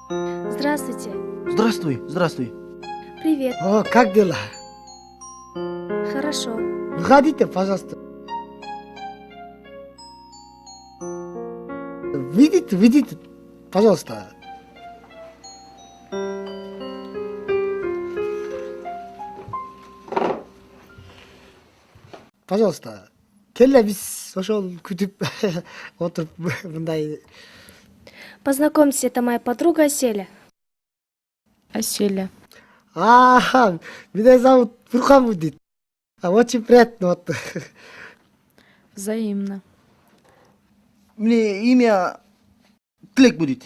Здравствуйте. Здравствуй, здравствуй. Привет. О, как дела? Хорошо. Выходите, пожалуйста. Выйдите, пожалуйста. Пожалуйста. Келе биз ошол күтүп отуруп мындай. Познакомьтесь, это моя подруга Селя. Аселя. Меня зовут Фуркан будет. Очень приятно. Вот. Взаимно. Мне имя Тлек будет.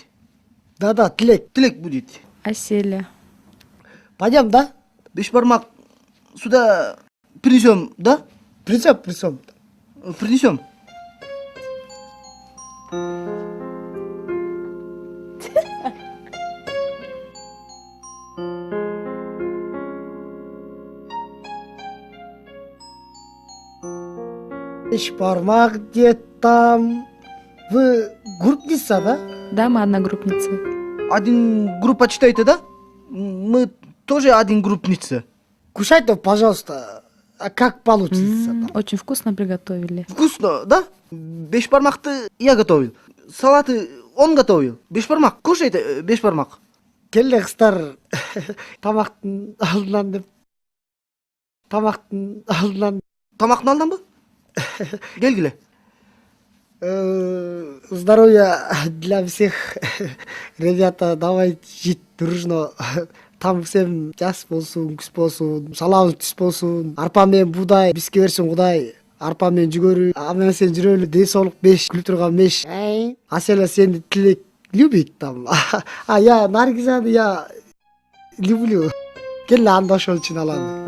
Да, Тлек. Тлек будет. Аселя. Пойдем, да? Бешбармак сюда принесем, да? Присем. Принесем. Бешбармак где там? Вы группница, да? Да, мы одногруппницы. Один группа читаете, да? Мы тоже один группница. Кушайте, пожалуйста. А как получится? Очень вкусно приготовили. Вкусно, да? Бешбармакты я готовил. Салаты он готовил. Бешбармак, кушайте бешбармак. Келе кыздар тамактын алдынан деп. Тамактын алдынан. Тамақтың алдын ба? Келгіле. Здоровья для всех. Ребята, давайте жить дружно. Там всем жас болсун, күз болсун, салабыз түс болсун. Арпа менен буудай бизге берсин Кудай. Арпа менен жүгөрү, а менен сен жүрөлү, ден соолук беш, күлүп турган беш. Аселя сени Тлек любит там. А я Наргизаны я люблю. Келе анда ошол үчүн алам.